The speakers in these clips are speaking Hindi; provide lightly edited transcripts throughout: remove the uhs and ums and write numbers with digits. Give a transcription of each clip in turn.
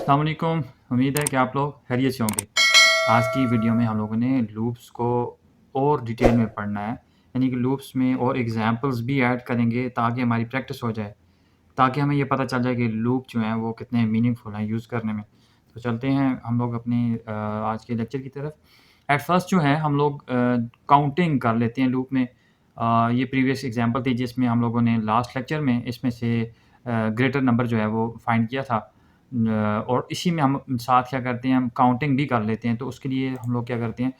अस्सलाम वालेकुम। उम्मीद है कि आप लोग खैरियत से होंगे। आज की वीडियो में हम लोगों ने लूप्स को और डिटेल में पढ़ना है, यानी कि लूप्स में और एग्ज़ाम्पल्स भी ऐड करेंगे ताकि हमारी प्रैक्टिस हो जाए, ताकि हमें ये पता चल जाए कि लूप जो हैं वो कितने मीनिंगफुल हैं यूज़ करने में। तो चलते हैं हम लोग अपने आज के लेक्चर की तरफ। एट फर्स्ट जो है हम लोग काउंटिंग कर लेते हैं लूप में। ये प्रीवियस एग्ज़ाम्पल थी जिसमें हम लोगों ने लास्ट लेक्चर में इसमें से ग्रेटर नंबर जो है वो फाइंड किया था। और इसी में हम साथ क्या करते हैं, हम काउंटिंग भी कर लेते हैं। तो उसके लिए हम लोग क्या करते हैं,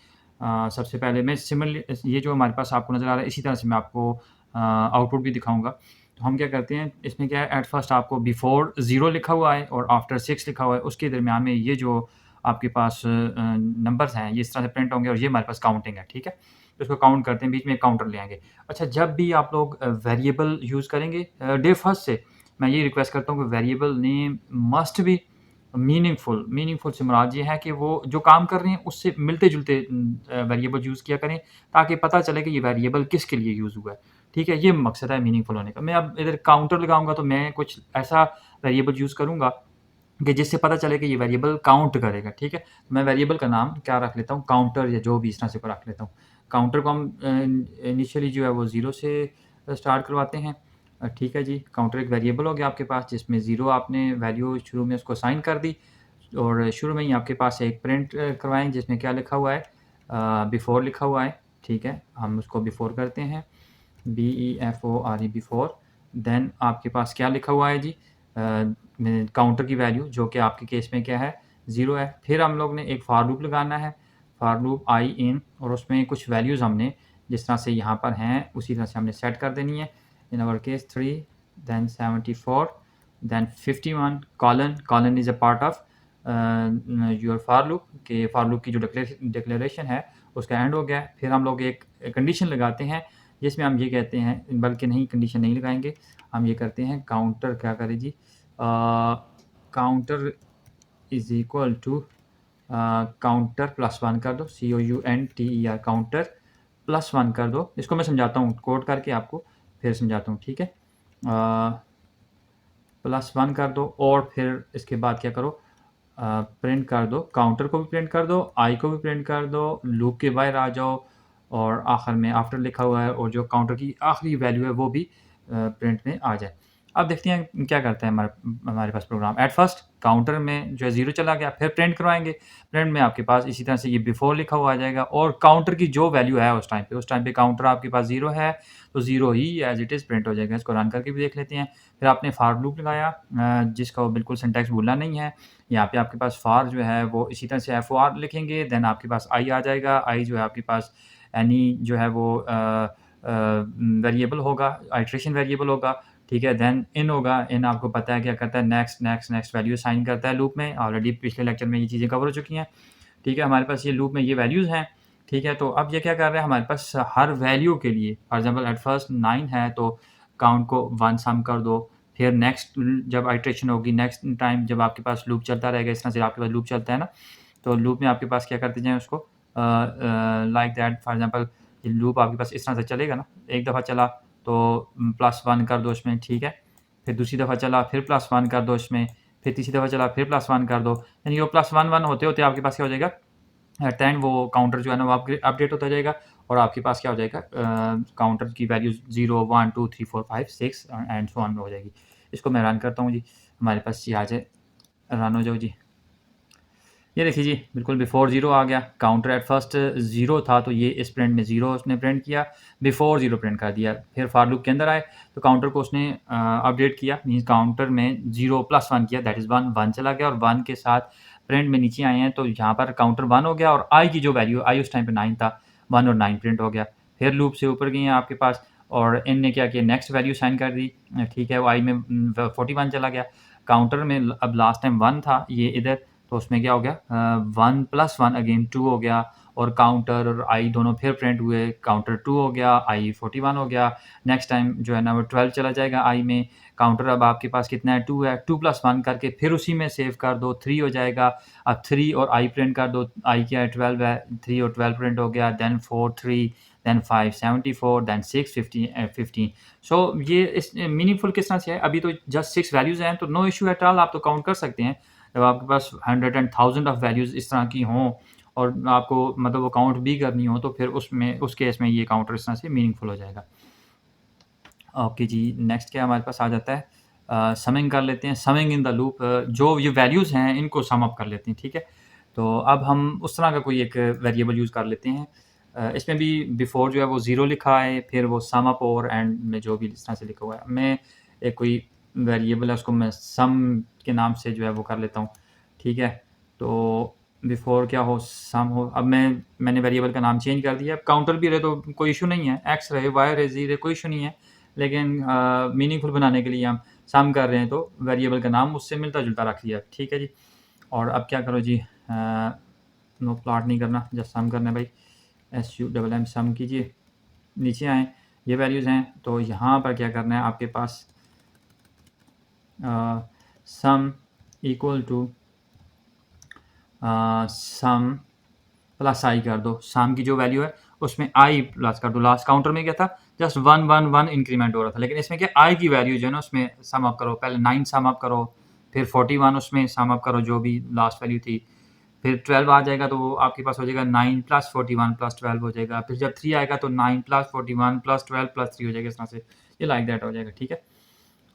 सबसे पहले मैं सिमिलरली ये जो हमारे पास आपको नज़र आ रहा है, इसी तरह से मैं आपको आउटपुट भी दिखाऊँगा। तो हम क्या करते हैं, इसमें क्या है, एट फर्स्ट आपको बिफोर 0 लिखा हुआ है और आफ्टर 6 लिखा हुआ है। उसके दरमियान में ये जो आपके पास नंबर्स हैं, ये इस तरह से प्रिंट होंगे और ये हमारे पास काउंटिंग है, ठीक है? तो इसको काउंट करते हैं, बीच में एक काउंटर ले आएँगे। अच्छा, जब भी आप लोग वेरिएबल यूज़ करेंगे डे फर्स्ट से, मैं ये रिक्वेस्ट करता हूँ कि variable name must be meaningful. Meaningful से मुराद ये है कि वो जो काम कर रहे हैं उससे मिलते-जुलते वेरिएबल यूज़ किया करें, ताकि पता चले कि ये वेरिएबल किसके लिए यूज़ हुआ है। ठीक है? ये मकसद है मीनिंगफुल होने का। मैं अब इधर काउंटर लगाऊँगा तो मैं कुछ ऐसा वेरिएबल यूज़ करूँगा कि जिससे पता चले कि ये वेरिएबल काउंट करेगा, ठीक है? मैं वेरिएबल का नाम क्या रख लेता हूँ, काउंटर या जो भी इस तरह से रख लेता हूँ। काउंटर को हम इनिशियली जो है वो 0 से स्टार्ट करवाते हैं। ठीक है जी, काउंटर एक वेरिएबल हो गया आपके पास जिसमें 0 आपने वैल्यू शुरू में उसको असाइन कर दी और शुरू में ही आपके पास एक प्रिंट करवाएँ जिसमें क्या लिखा हुआ है, बिफोर लिखा हुआ है, ठीक है? हम उसको बिफोर करते हैं, BEFORE बिफोर। देन आपके पास क्या लिखा हुआ है जी, काउंटर की वैल्यू जो कि आपके केस में क्या है, 0 है। फिर हम लोग ने एक फॉर लूप लगाना है, फॉर लूप आई इन, और उसमें कुछ वैल्यूज़ हमने जिस तरह से यहाँ पर हैं उसी तरह से हमने सेट कर देनी है। In our case 3, then 74, then 51 colon is a part of your for loop, के फॉर लूप की जो डिक्लेरेशन है उसका एंड हो गया है। फिर हम लोग एक कंडीशन लगाते हैं जिसमें हम ये कहते हैं, बल्कि नहीं, कंडीशन नहीं लगाएंगे, हम ये करते हैं काउंटर क्या करें जी, counter is equal to counter plus 1 कर दो, COUNTER, काउंटर प्लस 1 कर दो। इसको मैं समझाता हूँ कोड करके आपको, फिर समझाता हूँ, ठीक है? प्लस 1 कर दो और फिर इसके बाद क्या करो, प्रिंट कर दो, काउंटर को भी प्रिंट कर दो, आई को भी प्रिंट कर दो, लूप के बाहर आ जाओ और आखिर में आफ्टर लिखा हुआ है और जो काउंटर की आखिरी वैल्यू है वो भी प्रिंट में आ जाए। अब देखते हैं क्या करता है हमारे हमारे पास प्रोग्राम। एट फर्स्ट काउंटर में जो है 0 चला गया, फिर प्रिंट करवाएँगे। प्रिंट में आपके पास इसी तरह से ये बिफोर लिखा हुआ आ जाएगा और काउंटर की जो वैल्यू है उस टाइम पे काउंटर आपके पास 0 है, तो 0 ही एज़ इट इज़ प्रिंट हो जाएगा। इसको रन करके भी देख लेते हैं। फिर आपने फॉर लूप लगाया, जिसका वो बिल्कुल सिंटैक्स भूलना नहीं है। यहाँ पे आपके पास फॉर जो है वो इसी तरह से FOR लिखेंगे, देन आपके पास आई आ जाएगा। आई जो है आपके पास एनी जो है वो वेरिएबल होगा, आइटरेशन वेरिएबल होगा, ठीक है? देन इन होगा, इन आपको पता है क्या करता है, next next next value assign करता है लूप में। ऑलरेडी पिछले लेक्चर में ये चीज़ें कवर हो चुकी हैं, ठीक है? हमारे पास ये लूप में ये वैल्यूज़ हैं, ठीक है? तो अब ये क्या कर रहा है, हमारे पास हर वैल्यू के लिए, फॉर एग्ज़ाम्पल एट फर्स्ट 9 है तो काउंट को 1 सम कर दो। फिर नेक्स्ट जब आइटरेशन होगी, नेक्स्ट टाइम जब आपके पास लूप चलता रहेगा, इस तरह से आपके पास लूप चलता है ना, तो लूप में आपके पास क्या करते जाएँ उसको, like that, for example loop आपके पास इस तरह से चलेगा ना, एक दफ़ा चला तो प्लस 1 कर दो इसमें, ठीक है? फिर दूसरी दफ़ा चला, फिर प्लस 1 कर दो इसमें, फिर तीसरी दफ़ा चला, फिर प्लस 1 कर दो। यानी वो प्लस 1 होते-होते आपके पास क्या हो जाएगा, एट द एंड वो काउंटर जो है ना वो अपडेट होता जाएगा और आपके पास क्या हो जाएगा, काउंटर की वैल्यूज़ 0, 1, 2, 3, 4, 5, 6 एंड सो ऑन हो जाएगी। इसको मैं रन करता हूँ जी, हमारे पास ये आ जाए, रन हो जाओ जी। ये देखिए जी, बिल्कुल बिफोर 0 आ गया। काउंटर एट फर्स्ट 0 था तो ये इस प्रिंट में 0 उसने प्रिंट किया, बिफोर 0 प्रिंट कर दिया। फिर फॉर लूप के अंदर आए तो काउंटर को उसने अपडेट किया, मीन्स काउंटर में 0 प्लस 1 किया, दैट इज़ 1, 1 चला गया और 1 के साथ प्रिंट में नीचे आए हैं तो यहाँ पर काउंटर 1 हो गया और आई की जो वैल्यू, आई उस टाइम पे 9 था, 1 और 9 प्रिंट हो गया। फिर लूप से ऊपर गए हैं आपके पास और इन ने क्या किया, नेक्स्ट वैल्यू साइन कर दी, ठीक है? वो आई में 41 चला गया। काउंटर में अब लास्ट टाइम 1 था, ये इधर, तो उसमें क्या हो गया, 1 प्लस 1 अगेन 2 हो गया और काउंटर और आई दोनों फिर प्रिंट हुए, काउंटर 2 हो गया, आई 41 हो गया। नेक्स्ट टाइम जो है ना वो 12 चला जाएगा आई में, काउंटर अब आपके पास कितना है, 2 है, 2 प्लस 1 करके फिर उसी में सेव कर दो, 3 हो जाएगा। अब 3 और आई प्रिंट कर दो, आई क्या है, 12 है, 3 और 12 प्रिंट हो गया, देन 4, 3, देन 5, 74, देन 6, 15। सो ये इस मीनिंगफुल किस तरह से है, अभी तो जस्ट 6 वैल्यूज़ हैं तो नो इश्यू एट ऑल, आप तो काउंट कर सकते हैं। जब आपके पास 100 एंड 1000 ऑफ वैल्यूज़ इस तरह की हों और आपको मतलब वो काउंट भी करनी हो, तो फिर उसमें उस केस में ये काउंटर इस तरह से मीनिंगफुल हो जाएगा। ओके जी, नेक्स्ट क्या हमारे पास आ जाता है, समिंग कर लेते हैं। समिंग इन द लूप, जो ये वैल्यूज़ हैं इनको सम अप कर लेते हैं, ठीक है? तो अब हम उस तरह का कोई एक वेरिएबल यूज़ कर लेते हैं। इसमें भी बिफोर जो है वो 0 लिखा है, फिर वो सम अप और एंड में जो भी इस तरह से लिखा हुआ है। मैं एक कोई वेरिएबल है उसको मैं सम के नाम से जो है वो कर लेता हूँ, ठीक है? तो बिफोर क्या हो, सम हो। अब मैंने वेरिएबल का नाम चेंज कर दिया। अब काउंटर भी रहे तो कोई इश्यू नहीं है, एक्स रहे, वाई रहे, ज़ेड रहे, कोई इश्यू नहीं है। लेकिन मीनिंगफुल बनाने के लिए हम सम कर रहे हैं तो वेरिएबल का नाम उससे मिलता-जुलता रख लिया, ठीक है जी। और अब क्या करो जी, नो प्लॉट नहीं करना, जस्ट सम करना है भाई। SUMM सम कीजिए, नीचे आएँ, ये वैल्यूज़ हैं, तो यहाँ पर क्या करना है आपके पास, sum equal to sum plus i कर दो। सम की जो वैल्यू है उसमें आई प्लस कर दो। लास्ट काउंटर में क्या था, जस्ट 1 1 1 इंक्रीमेंट हो रहा था, लेकिन इसमें क्या आई की वैल्यू जो है ना उसमें सम अप करो। पहले 9 सम अप करो, फिर 41 उसमें सम अप करो जो भी लास्ट वैल्यू थी, फिर 12 आ जाएगा तो वो आपके पास हो जाएगा 9 प्लस 41 प्लस 12 हो जाएगा। फिर जब 3 आएगा तो 9 प्लस 41 प्लस 12 प्लस 3 हो जाएगा। इस तरह से ये लाइक दैट हो जाएगा, ठीक है?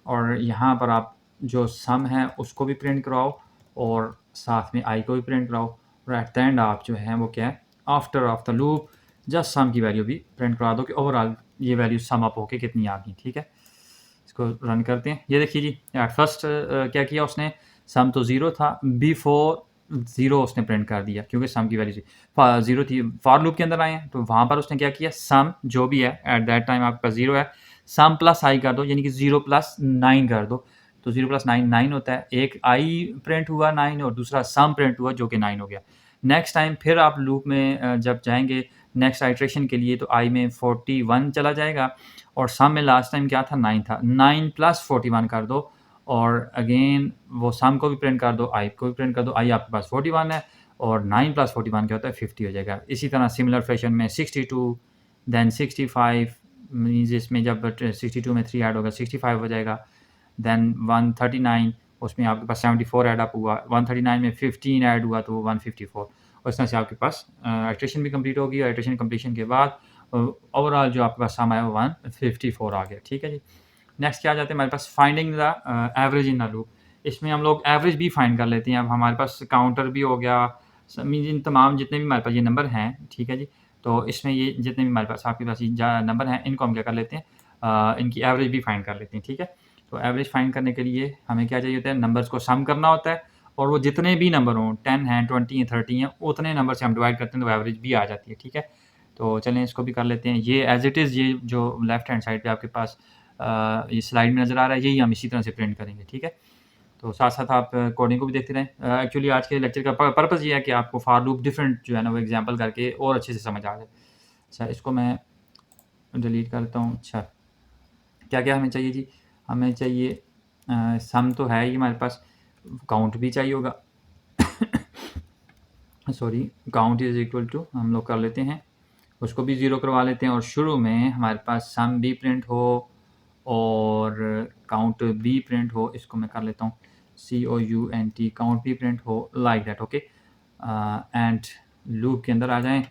और यहाँ पर आप जो सम है उसको भी प्रिंट कराओ और साथ में आई को भी प्रिंट कराओ, और एट द एंड आप जो है वो क्या है, after of the loop just sum की वैल्यू भी प्रिंट करा दो कि ओवरऑल ये वैल्यू सम अप होके कितनी आ गई, ठीक है? इसको रन करते हैं। ये देखिए जी, एट फर्स्ट क्या किया उसने, सम तो 0 था, बिफोर 0 उसने प्रिंट कर दिया क्योंकि सम की वैल्यू 0 थी। फॉर लूप के अंदर आए हैं तो वहाँ पर उसने क्या किया, सम जो भी है एट दैट टाइम आपके पास 0 है, सम प्लस आई कर दो, यानी कि 0 प्लस 9 कर दो। तो 0 प्लस 9 9 होता है। एक आई प्रिंट हुआ 9 और दूसरा सम प्रिंट हुआ जो कि 9 हो गया। नेक्स्ट टाइम फिर आप लूप में जब जाएंगे नेक्स्ट आइट्रेशन के लिए तो आई में 41 चला जाएगा और सम में लास्ट टाइम क्या था, 9 था। 9 प्लस 41 कर दो और अगेन वो सम को भी प्रिंट कर दो, आई को भी प्रिंट कर दो। आई आपके पास 41 है और 9 प्लस 41 क्या होता है, 50 हो जाएगा। इसी तरह सिमिलर फैशन में 62, देन 65 मीन्स इसमें जब 62 में 3 ऐड होगा 65 हो जाएगा। देन 139, उसमें आपके पास 74 ऐड अप हुआ। 139 में 15 ऐड हुआ तो 154, और इस तरह से आपके पास आइट्रेशन भी कंप्लीट होगी। आइट्रेशन कंप्लीशन के बाद ओवरऑल जो आपके पास सम आया वो 154 आ गया, ठीक है जी। नेक्स्ट क्या आ जाता है हमारे पास, finding the average in the loop. इसमें हम लोग एवरेज भी फाइंड कर लेते हैं। अब हमारे पास काउंटर भी हो गया, मीन्स इन तमाम जितने भी हमारे पास ये नंबर हैं, ठीक है जी। तो इसमें ये जितने भी हमारे पास आपके पास ये नंबर हैं इनको हम क्या कर लेते हैं, इनकी एवरेज भी फाइंड कर लेते हैं, ठीक है। तो एवरेज फाइंड करने के लिए हमें क्या चाहिए होता है, नंबर्स को सम करना होता है और वो जितने भी नंबर हों, 10 हैं, 20 हैं, 30 हैं, उतने नंबर से हम डिवाइड करते हैं तो एवरेज भी आ जाती है, ठीक है। तो चलें इसको भी कर लेते हैं। ये एज़ इट इज़, ये जो लेफ्ट हैंड साइड पे आपके पास ये स्लाइड में नज़र आ रहा है, यही हम इसी तरह से प्रिंट करेंगे, ठीक है। तो साथ-साथ आप कोडिंग को भी देखते रहें। एक्चुअली आज के लेक्चर का पर्पज़ ये है कि आपको फॉर लूप डिफरेंट जो है ना वो एग्ज़ाम्पल करके और अच्छे से समझ आ जाए। अच्छा, इसको मैं डिलीट करता हूँ। अच्छा, क्या-क्या हमें चाहिए जी? हमें चाहिए सम तो है ही हमारे पास, काउंट भी चाहिए होगा। Sorry, count is equal to हम लोग कर लेते हैं, उसको भी 0 करवा लेते हैं और शुरू में हमारे पास सम भी प्रिंट हो और काउंट भी प्रिंट हो। इसको मैं कर लेता हूँ COUNT, काउंट भी प्रिंट हो, like that, okay. And loop के अंदर आ जाएं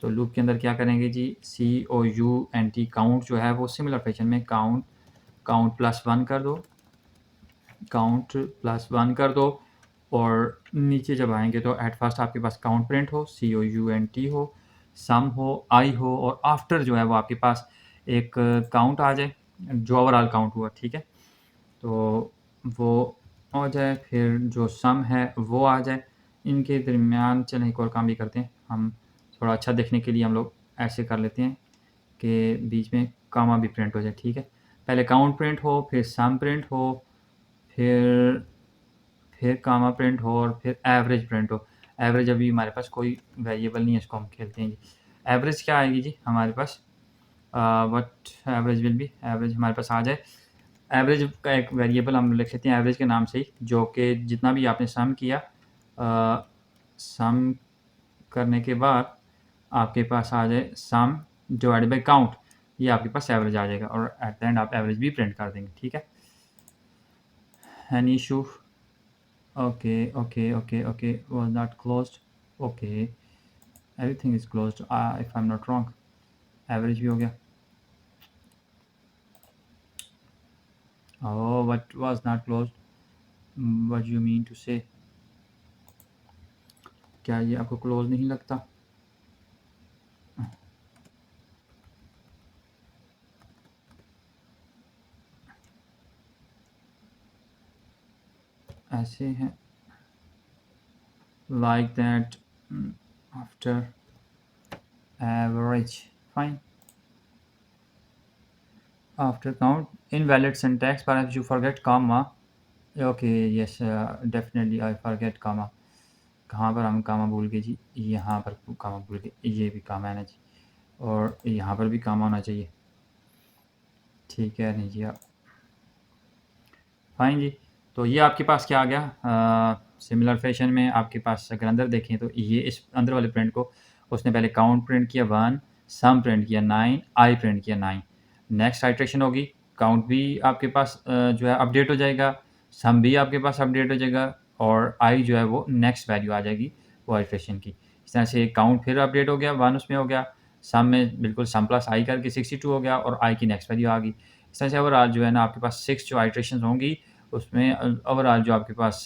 तो लूप के अंदर क्या करेंगे जी, COUNT काउंट जो है वो सिमिलर फैशन में काउंट प्लस 1 कर दो, काउंट प्लस 1 कर दो और नीचे जब आएंगे तो एट फर्स्ट आपके पास काउंट प्रिंट हो, COUNT हो, सम हो, आई हो और आफ्टर जो है वो आपके पास एक काउंट आ जाए जो ओवरऑल काउंट हुआ, ठीक है। तो वो हो जाए, फिर जो सम है वो आ जाए। इनके दरमियान चलें एक और काम भी करते हैं हम, थोड़ा अच्छा देखने के लिए हम लोग ऐसे कर लेते हैं कि बीच में कामा भी प्रिंट हो जाए, ठीक है। पहले काउंट प्रिंट हो, फिर सम प्रिंट हो, फिर कामा प्रिंट हो और फिर एवरेज प्रिंट हो। एवरेज अभी हमारे पास कोई वेरिएबल नहीं है, इसको हम खेलते हैं जी। एवरेज क्या आएगी जी हमारे पास, what average will be, average हमारे पास आ जाए। एवरेज का एक वेरिएबल हम लिख लेते हैं एवरेज के नाम से ही, जो कि जितना भी आपने सम किया, सम करने के बाद आपके पास आ जाए सम डिवाइडेड बाय काउंट, ये आपके पास एवरेज आ जाएगा और एट द एंड आप एवरेज भी प्रिंट कर देंगे, ठीक है। Any issue? Okay, okay, okay, okay, was not closed. Okay, everything is closed if I am not wrong. Average भी हो गया। Oh! What was not closed? What you mean to say? क्या ये आपको क्लोज़ नहीं लगता? ऐसे हैं like that, after average, fine. After count, invalid syntax, perhaps you forget comma. Okay, yes, definitely I forget comma. कहाँ पर हम कामा भूल गए जी? यहाँ पर कामा भूल गए, ये भी कामा है ना जी, और यहाँ पर भी कामा होना चाहिए। ठीक है नहीं जी, आप फाइन जी। तो ये आपके पास क्या आ गया, सिमिलर फैशन में आपके पास अगर अंदर देखें तो ये इस अंदर वाले प्रिंट को उसने पहले काउंट प्रिंट किया 1, सम प्रिंट किया 9, आई प्रिंट किया 9। नेक्स्ट आइट्रेशन होगी, काउंट भी आपके पास जो है अपडेट हो जाएगा, सम भी आपके पास अपडेट हो जाएगा, और आई जो है वो नेक्स्ट वैल्यू आ जाएगी वो आइट्रेशन की। इस तरह से काउंट फिर अपडेट हो गया, 1 उसमें हो गया, सम में बिल्कुल सम प्लस आई करके 62 हो गया, और आई की नेक्स्ट वैल्यू आ गई। इस तरह से ओवरऑल जो है ना आपके पास 6 जो आइट्रेशन होंगी, उसमें ओवरऑल जो आपके पास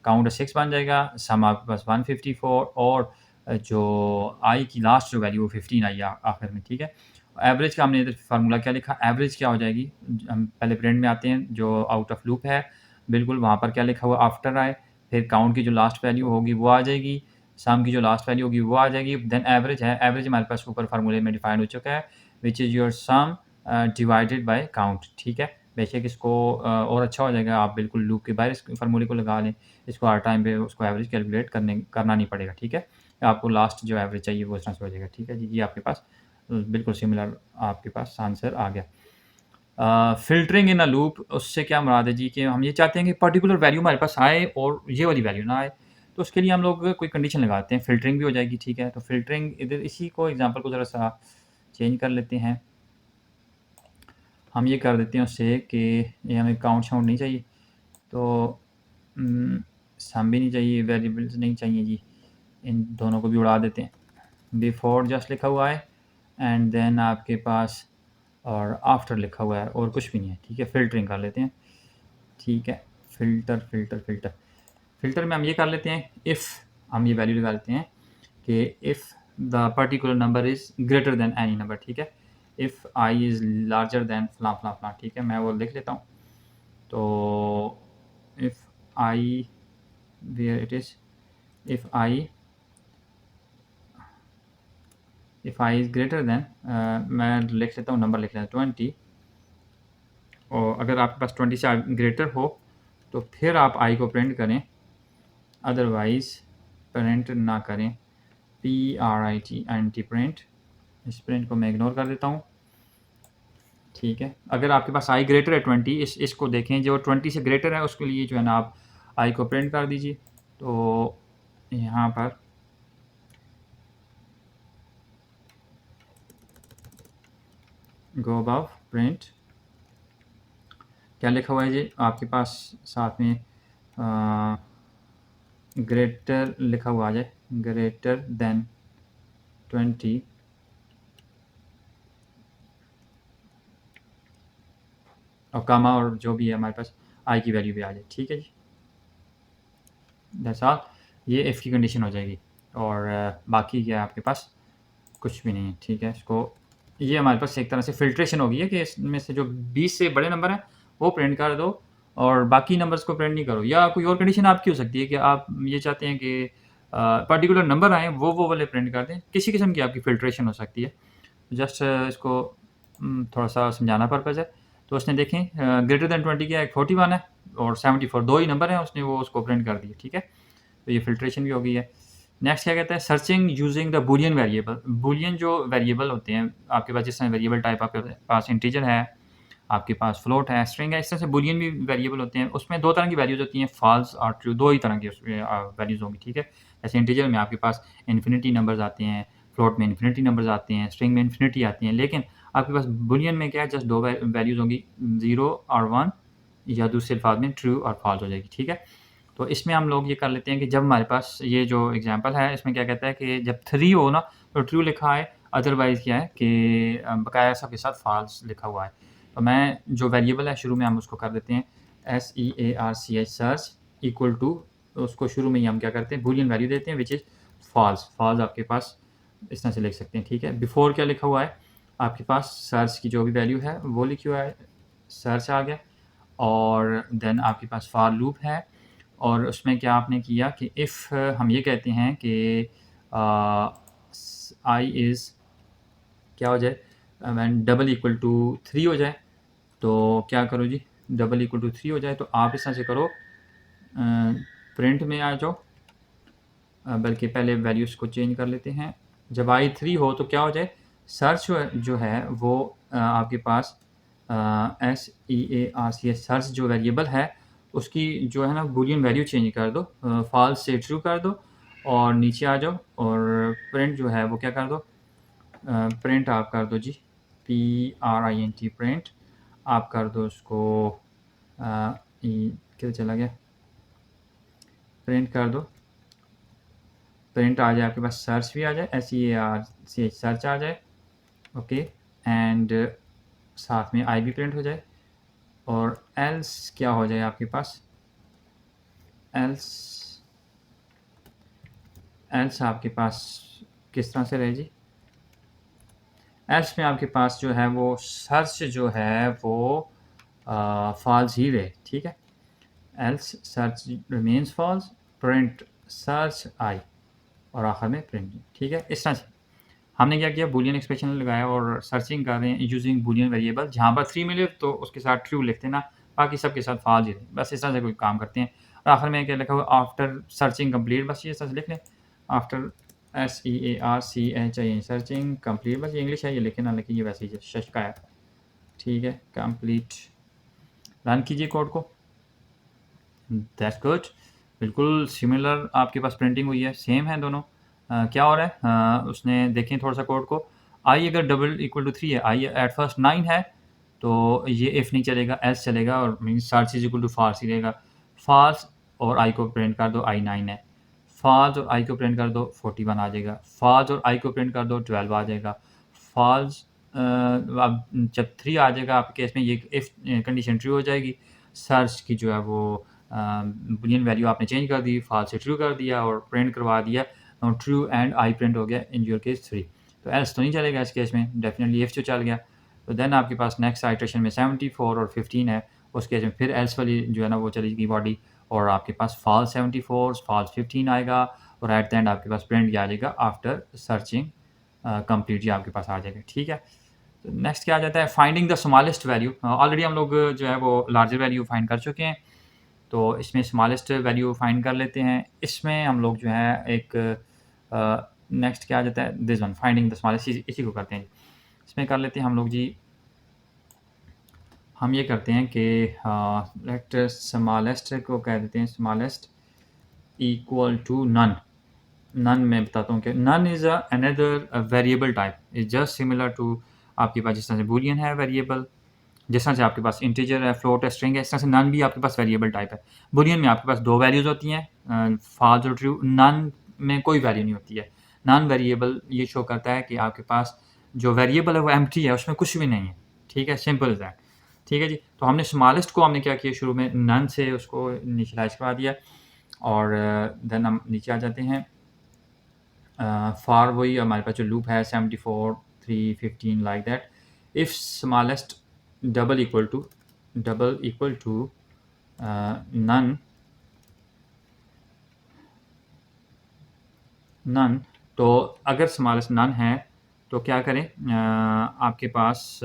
काउंट 6 बन जाएगा, सम आपके पास 154, और जो आई की लास्ट जो वैल्यू वो 15 आई आखिर में। ठीक है, एवरेज का हमने इधर फार्मूला क्या लिखा, एवरेज क्या हो जाएगी, हम पहले प्रिंट में आते हैं जो आउट ऑफ लूप है, बिल्कुल वहाँ पर क्या लिखा हुआ आफ्टर आए, फिर काउंट की जो लास्ट वैल्यू होगी वो आ जाएगी, सम की जो लास्ट वैल्यू होगी वो आ जाएगी, देन एवरेज है, एवरेज हमारे पास ऊपर फार्मूले में डिफाइन हो चुका है, which is your some divided by count. ठीक है, बेशक इसको और अच्छा हो जाएगा, आप बिल्कुल लूप के बाहर इस फार्मूले को लगा लें, इसको हर टाइम पे उसको एवरेज कैलकुलेट करना नहीं पड़ेगा। ठीक है, आपको लास्ट जो एवरेज चाहिए वो इस तरह से हो जाएगा। ठीक है जी, ये आपके पास बिल्कुल सिमिलर आपके पास आंसर आ गया। फ़िल्टरिंग इन अ लूप, उससे क्या मुराद है जी कि हम ये चाहते हैं कि पर्टिकुलर वैल्यू हमारे पास आए और ये वाली वैल्यू ना आए, तो उसके लिए हम लोग कोई कंडीशन लगाते हैं, फ़िल्टरिंग भी हो जाएगी। ठीक है, तो फ़िल्टरिंग इधर इसी को एग्ज़ाम्पल को ज़रा-सा चेंज कर लेते हैं। हम ये कर देते हैं उससे कि ये हमें काउंट शाउंट नहीं चाहिए, तो सम भी नहीं चाहिए, वेरिएबल्स नहीं चाहिए जी, इन दोनों को भी उड़ा देते हैं। बिफोर जस्ट लिखा हुआ है, एंड देन आपके पास और आफ्टर लिखा हुआ है, और कुछ भी नहीं है। ठीक है, फ़िल्टरिंग कर लेते हैं। ठीक है, फ़िल्टर फ़िल्टर फ़िल्टर फ़िल्टर में हम ये कर लेते हैं, इफ़ हम ये वैल्यू लगा लेते हैं कि if the particular number is greater then any number. ठीक है, if I is larger than फलां फलां फलां। ठीक है, मैं वो लिख लेता हूँ। तो if I, where it is, if I is greater than, मैं लिख लेता हूँ, नंबर लिख लेता हूँ 20, और अगर आपके पास 20 से ग्रेटर हो तो फिर आप आई को प्रिंट करें, अदरवाइज़ प्रिंट ना करें। PRINT, एंटी प्रिंट, इस प्रिंट को मैं इग्नोर कर देता हूँ। ठीक है, अगर आपके पास आई ग्रेटर है 20, इसको देखें, जो 20 से ग्रेटर है उसके लिए जो है ना आप आई को प्रिंट कर दीजिए। तो यहाँ पर गो अबव प्रिंट, क्या लिखा हुआ है जी आपके पास, साथ में ग्रेटर लिखा हुआ आ जाए, ग्रेटर देन 20, और कामा और जो भी है हमारे पास आई की वैल्यू भी आ जाए। ठीक है जी, दैट्स ऑल। ये इफ़ की कंडीशन हो जाएगी, और बाकी क्या है आपके पास, कुछ भी नहीं है। ठीक है, इसको ये हमारे पास एक तरह से फ़िल्ट्रेशन हो गई है कि इसमें से जो 20 से बड़े नंबर हैं वो प्रिंट कर दो, और बाकी नंबर्स को प्रिंट नहीं करो। या कोई और कंडीशन आपकी हो सकती है कि आप ये चाहते हैं कि पर्टिकुलर नंबर आएँ, वो वाले प्रिंट कर दें। किसी किस्म की आपकी फ़िल्ट्रेशन हो सकती है। जस्ट इसको थोड़ा-सा समझाना पर्पज़ है। तो उसने देखें, ग्रेटर दैन 20 क्या है, 41 है और 74, 2 ही नंबर हैं, उसने वो उसको प्रिंट कर दिए। ठीक है, तो ये फ़िल्ट्रेशन भी हो गई है। नेक्स्ट क्या कहता है, searching using the Boolean variable. Boolean जो वेरिएबल होते हैं आपके पास, जिस तरह वेरिएबल टाइप आपके पास इंटीजर है, आपके पास फ्लोट है, स्ट्रिंग है, इस तरह से बूलियन भी वेरिएबल होते हैं। उसमें 2 तरह की वैल्यूज़ होती हैं, फॉल्स और ट्रू, 2 ही तरह की उसमें वैल्यूज़ होंगी। ठीक है, जैसे इंटीजर में आपके पास इन्फिनिटी नंबर्स आते हैं, फ्लोट में इन्फिनिटी नंबर्स आते हैं, स्ट्रिंग में इन्फिनिटी आती हैं, लेकिन आपके पास बूलियन में क्या है, जस्ट 2 वैल्यूज़ होंगी, 0 और 1, या दूसरे अल्फाज में ट्रू और फॉल्स हो जाएगी। ठीक है, तो इसमें हम लोग ये कर लेते हैं कि जब हमारे पास ये जो एग्ज़ाम्पल है इसमें क्या कहता है कि जब 3 हो ना तो ट्रू लिखा है, अदरवाइज़ क्या है कि बकाया सबके साथ फ़ॉल्स लिखा हुआ है। तो मैं जो वेरिएबल है शुरू में हम उसको कर देते हैं SEARCH सर्च इक्वल टू, उसको शुरू में ही हम क्या करते हैं बूलियन वैल्यू देते हैं विच इज़ फ़ॉल्स। फ़ॉल्स आपके पास इस तरह से लिख सकते हैं, ठीक है। बिफोर क्या लिखा हुआ है आपके पास, सर्च की जो भी वैल्यू है वो लिखी हुआ है, सर्च आ गया। और देन आपके पास फॉर लूप है और उसमें क्या आपने किया कि इफ़ हम ये कहते हैं कि आई इज़ क्या हो जाए व्हेन डबल इक्वल टू 3 हो जाए, तो क्या करो जी, डबल इक्वल टू 3 हो जाए तो आप इस तरह से करो, प्रिंट में आ जाओ, बल्कि पहले वैल्यूज़ को चेंज कर लेते हैं। जब आई 3 हो तो क्या हो जाए, सर्च जो है वो आपके पास SEARCH सर्च जो वेरिएबल है उसकी जो है ना बूलियन वैल्यू चेंज कर दो, फॉल्स से ट्रू कर दो और नीचे आ जाओ और प्रिंट जो है वो क्या कर दो, प्रिंट आप कर दो जी, PRINT प्रिंट आप कर दो उसको, किधर चला गया, प्रिंट कर दो, प्रिंट आ जाए आपके पास, सर्च भी आ जाए, SEARCH सर्च आ जाए, ओके। एंड साथ में आई भी प्रिंट हो जाए और एल्स क्या हो जाए आपके पास, एल्स एल्स आपके पास किस तरह से रहे जी, एल्स में आपके पास जो है वो सर्च जो है वो फॉल्स ही रहे, ठीक है। Else search remains false, print search I और आखिर में प्रिंट, ठीक है। इस तरह से हमने क्या किया, बूलियन एक्सप्रेशन लगाया और सर्चिंग कर रहे हैं यूजिंग बूलियन वेरिएबल, जहाँ पर 3 मिले तो उसके साथ ट्रू लिखते ना, बाकी सबके साथ फॉल्स ही रहे, बस इस तरह से कोई काम करते हैं। और आखिर में क्या लिखा हुआ, आफ्टर सर्चिंग कंप्लीट, बस ये इस तरह से लिख लें, आफ्टर SEARCHIN सर्चिंग कंप्लीट, बस ये इंग्लिश है ये लिखे ना लिखे ये वैसे ही शश का है, ठीक है। कंप्लीट, रन कीजिए कोड को, दैट्स गुड, बिल्कुल सिमिलर आपके पास प्रिंटिंग हुई है, सेम है दोनों। क्या हो रहा है, उसने देखें थोड़ा सा कोड को, आई अगर डबल इक्वल टू 3 है, आई एट फर्स्ट 9 है तो ये इफ़ नहीं चलेगा, एल्स चलेगा और means search is equal to false ही रहेगा। फॉल्स और आई को प्रिंट कर दो, आई 9 है, फॉल्स और आई को प्रिंट कर दो 41 आ जाएगा, फॉल्स और आई को प्रिंट कर दो 12 आ जाएगा, फॉल्स अब जब 3 आ जाएगा आपके केस में ये इफ़ कंडीशन ट्रू हो जाएगी, सर्च की जो है वो बुलियन वैल्यू आपने चेंज कर दी, फॉल्स से ट्रू कर दिया और प्रिंट करवा दिया, ट्रू एंड आई प्रिंट हो गया इन योर केस 3। तो एल्स तो नहीं चलेगा इस केस में, डेफिनेटली इफ जो चल गया। तो देन आपके पास नेक्स्ट आइट्रेशन में 74 और 15 है, उस केस में फिर एल्स वाली जो है ना वो चलेगी बॉडी और आपके पास फॉल्स 74 फॉल्स 15 आएगा और एट द एंड आपके पास प्रिंट आ जाएगा आफ्टर सर्चिंग कंप्लीट, ये आपके पास आ जाएगा, ठीक है। तो नेक्स्ट क्या आ जाता है, finding the smallest value. Already हम लोग जो है वो लार्जर वैल्यू फाइंड कर चुके हैं, तो इसमें स्मॉलेस्ट वैल्यू फाइंड कर लेते हैं। इसमें हम लोग जो है एक नेक्स्ट क्या आ जाता है, this one finding the smallest, इसी को करते हैं। इसमें कर लेते हैं हम लोग जी, हम ये करते हैं कि लेट स्मॉलेस्ट को कह देते हैं smallest equal to none. None मैं बताता हूँ कि none is another variable type, is just similar to आपके पास जिस तरह से बूलियन है वेरिएबल, जिस तरह से आपके पास इंटीजर है, फ्लोट है, स्ट्रिंग है, इस तरह से नन भी आपके पास वेरिएबल टाइप है। बूलियन में आपके पास 2 वैल्यूज़ होती हैं, फॉल्स और ट्रू। नन में कोई वैल्यू नहीं होती है। नन वेरिएबल ये शो करता है कि आपके पास जो वेरिएबल है वो एम्प्टी है, उसमें कुछ भी नहीं है, ठीक है, सिंपल इज़ दैट, ठीक है जी। तो हमने स्मॉलेस्ट को हमने क्या किया, शुरू में नन से उसको इनिशियलाइज़ करवा दिया और देन हम नीचे आ जाते हैं, फॉर वही हमारे पास जो लूप है 74 3 15 like that, if smallest double equal to none, तो अगर स्मॉलेस्ट नन है तो क्या करें, आपके पास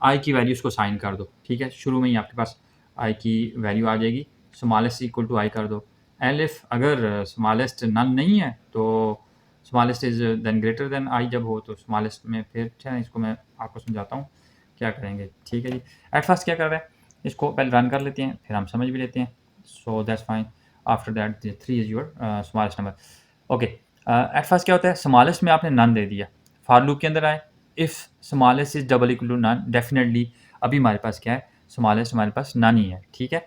आई की वैल्यूज़ को साइन कर दो, ठीक है। शुरू में ही आपके पास आई की वैल्यू आ जाएगी, स्मॉलेस्ट इक्वल टू आई कर दो। एलिफ अगर स्मॉलेस्ट नन नहीं है तो smallest is then greater than I जब हो तो स्मॉलेस्ट में फिर, अच्छा इसको मैं आपको समझाता हूँ क्या करेंगे, ठीक है जी। एट फर्स्ट क्या कर रहे हैं, इसको पहले रन कर लेते हैं फिर हम समझ भी लेते हैं, so that's fine. After that 3 is your smallest number, okay. At first क्या होता है, स्मॉलेस्ट में आपने नन दे दिया, फॉर लूप के अंदर आए, if smallest is double equal to none, definitely अभी हमारे पास क्या है, स्मॉलेस्ट हमारे पास नन ही है, ठीक है।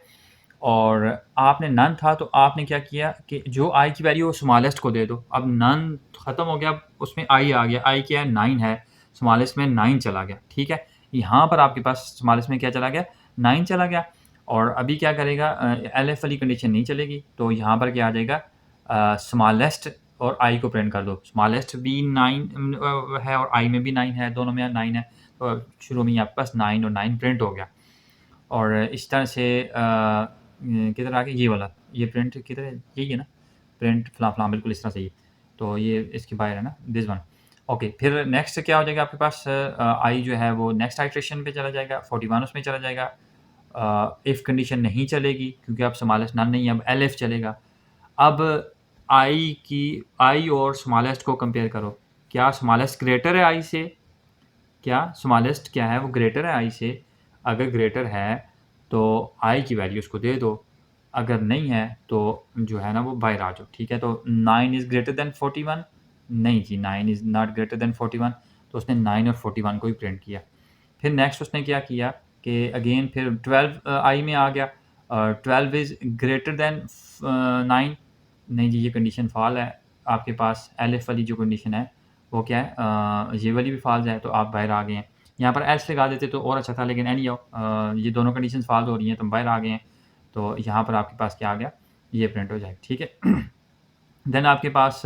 और आपने नन था तो आपने क्या किया कि जो आई की वैल्यू वो स्मॉलेस्ट को दे दो। अब नन ख़त्म हो गया, अब उसमें आई आ गया। आई क्या है? 9 है, स्मॉलेस्ट में 9 चला गया, ठीक है। यहाँ पर आपके पास स्मॉलेस्ट में क्या चला गया? 9 चला गया। और अभी क्या करेगा? एलएफ वाली कंडीशन नहीं चलेगी, तो यहाँ पर क्या आ जाएगा? स्मॉलेस्ट और आई को प्रिंट कर दो। स्मॉलेस्ट भी 9 है और आई में भी 9 है, दोनों में 9 है, तो शुरू में आपके पास 9 और 9 प्रिंट हो गया। और इस तरह से किधर आ गया? ये वाला, ये प्रिंट किधर है? यही है ना, प्रिंट फलां बिल्कुल इस तरह से ही। तो ये इसके बाहर है ना, दिस वन। ओके, फिर नेक्स्ट क्या हो जाएगा आपके पास? आई जो है वो नेक्स्ट आइट्रेशन पे चला जाएगा, 41 उसमें चला जाएगा। इफ़ कंडीशन नहीं चलेगी क्योंकि अब स्मॉलेस्ट नन नहीं है, अब एलएफ चलेगा। अब आई और स्मॉलेस्ट को कंपेयर करो। क्या स्मॉलेस्ट ग्रेटर है आई से? क्या स्मॉलेस्ट क्या है? वो ग्रेटर है आई से। अगर ग्रेटर है तो आई की वैल्यू उसको दे दो, अगर नहीं है तो जो है ना वो बाहर आ जाओ, ठीक है। तो 9 इज़ ग्रेटर देन 41? नहीं जी, 9 इज़ नॉट ग्रेटर देन 41, तो उसने 9 और 41 को ही प्रिंट किया। फिर नेक्स्ट उसने क्या किया कि अगेन फिर 12 आई में आ गया। 12 इज़ ग्रेटर देन 9? नहीं जी, ये कंडीशन फ़ॉल है। आपके पास एलिफ वाली जो कंडीशन है वो क्या है? ये वाली भी फ़ॉल्स है, तो आप बाहर आ गए हैं। यहाँ पर एल्स लगा देते तो और अच्छा था, लेकिन एनी हाउ ये दोनों कंडीशंस फ़ॉल्स हो रही हैं, तो हम बाहर आ गए हैं। तो यहाँ पर आपके पास क्या आ गया? ये प्रिंट हो जाएगा, ठीक है। देन आपके पास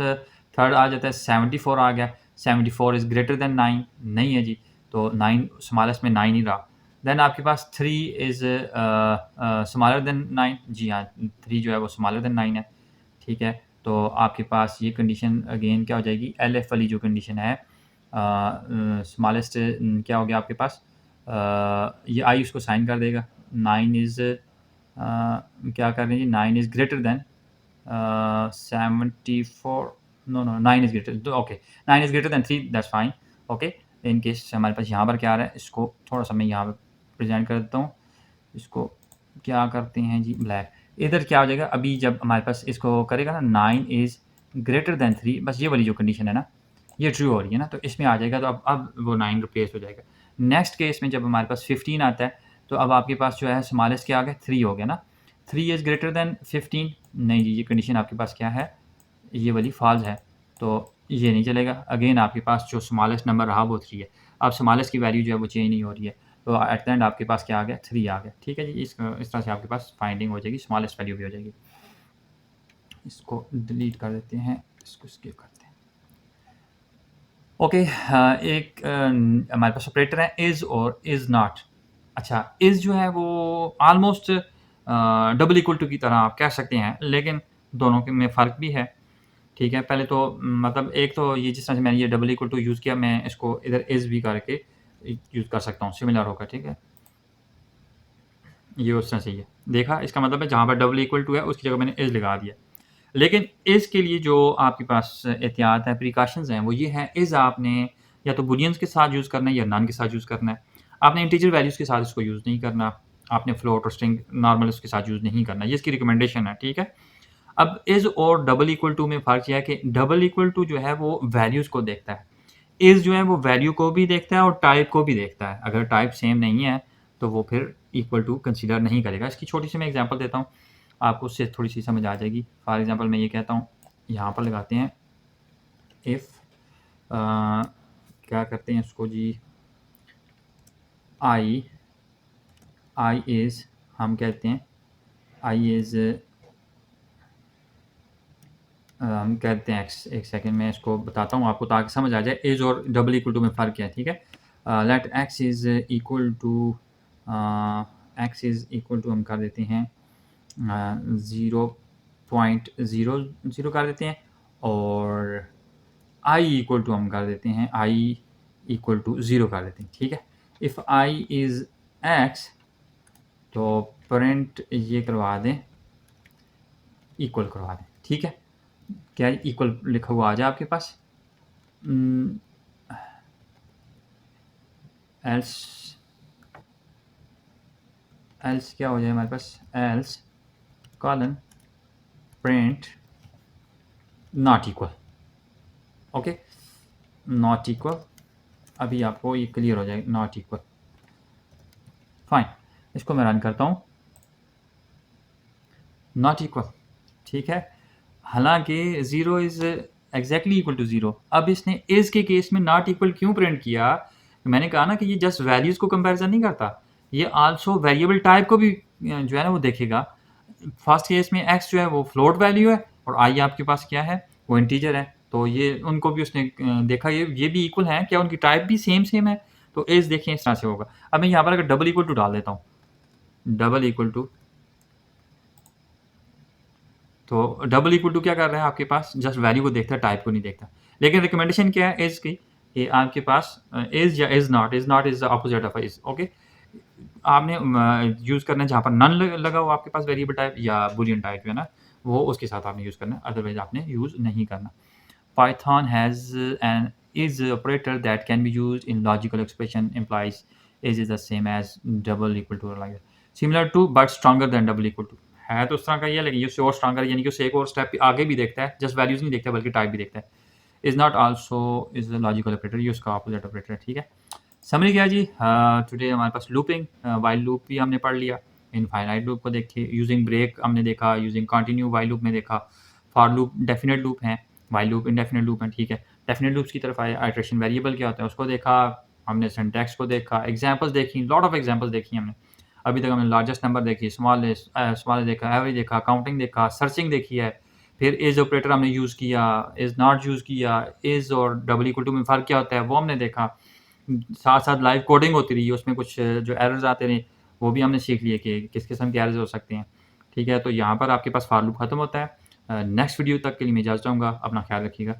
थर्ड आ जाता है 74 आ गया। 74 इज़ ग्रेटर देन 9? नहीं है जी, तो 9 स्मॉलेस्ट में 9 ही रहा। देन आपके पास 3 इज़ स्मॉलर देन 9? जी हाँ, 3 जो है वो स्मॉलर देन 9 है, ठीक है। तो आपके पास ये कंडीशन अगेन क्या हो जाएगी? एलएफ वाली जो कंडीशन है, स्मॉलेस्ट क्या हो गया आपके पास? ये आई उसको साइन कर देगा। 9 इज़ क्या कर रहे हैं जी? 9 is greater than 74? No, 9 is greater, तो okay, 9 is greater than 3, that's fine. Okay, in case हमारे पास यहाँ पर क्या आ रहा है, इसको थोड़ा-सा मैं यहाँ पे प्रेज़ेंट कर देता हूँ। इसको क्या करते हैं जी, ब्लैक। इधर क्या हो जाएगा? अभी जब हमारे पास इसको करेगा ना, 9 इज़ ग्रेटर देन 3, बस ये वाली जो कंडीशन है ना, ये ट्रू हो रही है ना, तो इसमें आ जाएगा, तो अब वो 9 रिप्लेस हो जाएगा। नेक्स्ट केस में जब हमारे पास 15 आता है, तो अब आपके पास जो है स्मॉलेस्ट क्या आ गया? 3 हो गया ना। 3 इज़ ग्रेटर देन 15? नहीं जी, ये कंडीशन आपके पास क्या है? ये वाली फ़ॉल्स है, तो ये नहीं चलेगा। अगेन आपके पास जो स्मॉलेस्ट नंबर रहा वो 3 है। अब स्मॉलेस्ट की वैल्यू जो है वो चेंज नहीं हो रही है, तो एट द एंड आपके पास क्या आ गया? 3 आ गया, ठीक है जी। इस तरह से आपके पास फाइंडिंग हो जाएगी, स्मॉलेस्ट वैल्यू भी हो जाएगी। इसको डिलीट कर देते हैं, इसको स्किप करते हैं। ओके, एक हमारे पास ऑपरेटर है इज़ और इज़ नॉट। अच्छा, इज़ जो है वो ऑलमोस्ट डबल इक्वल टू की तरह आप कह सकते हैं, लेकिन दोनों के में फ़र्क भी है, ठीक है। पहले तो मतलब एक तो ये जिस तरह से मैंने ये डबल इक्वल टू यूज़ किया, मैं इसको इधर इज़ भी करके यूज़ कर सकता हूँ, सिमिलर होगा, ठीक है। ये उस तरह से ही है। देखा, इसका मतलब है जहाँ पर डबल इक्वल टू है उसकी जगह मैंने इज़ लगा दिया। लेकिन इज़ के लिए जो आपके पास एहतियात है, प्रिकॉशंस हैं, वो ये हैं, इज़ आपने या तो बूलियंस के साथ यूज़ करना है या नन के साथ यूज़ करना है। आपने इंटीजर वैल्यूज़ के साथ इसको यूज़ नहीं करना। आपने फ्लोट और स्ट्रिंग नॉर्मल उसके साथ यूज़ नहीं करना। ये इसकी रिकमेंडेशन है, ठीक है। अब इज़ और डबल इक्वल टू में फ़र्क ये है कि डबल इक्वल टू जो है वो वैल्यूज़ को देखता है। इज़ जो है वो वैल्यू को भी देखता है और टाइप को भी देखता है। अगर टाइप सेम नहीं है तो वो फिर इक्वल टू कंसीडर नहीं करेगा। इसकी छोटी-सी मैं एग्ज़ाम्पल देता हूँ, आपको उससे थोड़ी-सी समझ आ जाएगी। फॉर एग्ज़ाम्पल मैं ये कहता हूँ, यहाँ पर लगाते हैं इफ़ क्या करते हैं इसको जी, आई इज़, हम कहते हैं आई इज़, हम कहते हैं एक्स। एक सेकंड मैं इसको बताता हूँ आपको ताकि समझ आ जाए इज़ और डबल इक्वल टू में फ़र्क क्या है, ठीक है। Let X is equal to, हम कर देते हैं 0.00 कर देते हैं, और आई इक्वल टू हम कर देते हैं आई इक्वल टू 0 कर देते हैं, ठीक है। इफ़ आई इज़ एक्स तो प्रिंट ये करवा दें, इक्वल करवा दें, ठीक है। क्या इक्वल लिखा हुआ आ जाए आपके पास? एल्स एल्स क्या हो जाए हमारे पास? Else colon print not equal. Okay, not equal, अभी आपको ये क्लियर हो जाएगा, नॉट इक्वल। फाइन, इसको मैं रन करता हूँ। नॉट इक्वल, ठीक है। हालांकि zero is exactly equal to zero. अब इसने इज़ के केस में नॉट इक्वल क्यों प्रिंट किया? मैंने कहा ना कि ये जस्ट वैल्यूज़ को कंपैरिजन नहीं करता, ये आल्सो वेरिएबल टाइप को भी जो है ना वो देखेगा। फर्स्ट केस में एक्स जो है वो फ्लोट वैल्यू है और आई आपके पास क्या है, वो इंटीजर है। तो ये उनको भी उसने देखा, ये भी इक्वल हैं, क्या उनकी टाइप भी सेम है। तो इज़ देखें इस तरह से होगा। अब मैं यहाँ पर अगर डबल इक्वल टू डाल देता हूँ, डबल इक्वल टू, तो डबल इक्वल टू क्या कर रहा है आपके पास, जस्ट वैल्यू को देखता है, टाइप को नहीं देखता। लेकिन रिकमेंडेशन क्या है इज़ की, ये आपके पास इज़ या is not is the opposite of is, okay. आपने यूज़ करना है जहाँ पर नन लगा हो आपके पास वेरिएबल टाइप या बुलियन टाइप है ना, वो उसके साथ आपने यूज़ करना है, अदरवाइज आपने यूज़ नहीं करना। Python has an is operator that can be used in logical expression implies is the same as double equal to, like similar to but stronger than double equal to। है तो उस तरह का ही है, लेकिन ये उससे और स्ट्रॉन्गर, यानी कि उससे एक और स्टेप आगे भी देखता है, जस्ट वैल्यूज नहीं देखता बल्कि टाइप भी देखता है। Is not also is the logical operator, ये उसका ऑपोजिट ऑपरेटर है, ठीक है। समरी क्या है जी, टुडे हमारे पास लूपिंग, वाइल लूप भी हमने पढ़ लिया, इनफाइनाइट लूप को देखिए, यूजिंग ब्रेक हमने देखा, यूजिंग कंटिन्यू वाइल लूप में देखा, फॉर लूप डेफिनेट लूप है, वाइल लूप इंडेफिनेट लूप है, ठीक है। डेफिनेट लूप्स की तरफ आए, आइट्रेशन वेरिएबल क्या होता है उसको देखा, हमने सिंटैक्स को देखा, एग्जांपल्स देखी, लॉट ऑफ एग्जांपल्स देखी हमने। अभी तक हमने लार्जेस्ट नंबर देखी, स्मॉल देखा, एवरेज देखा, काउंटिंग देखा, सर्चिंग देखी है, फिर इज ऑपरेटर हमने यूज़ किया, इज़ नॉट यूज़ किया, इज़ और डबल इक्वल टू में फ़र्क क्या होता है वो हमने देखा। साथ साथ लाइव कोडिंग होती रही, उसमें कुछ जो एरर्स आते रहे वो भी हमने सीख लिए कि किस किस्म के एरर्स हो सकते हैं, ठीक है। तो यहाँ पर आपके पास फॉर लूप ख़त्म होता है। नेक्स्ट वीडियो तक के लिए मैं इजाज़त चाहूँगा, अपना ख्याल रखिएगा।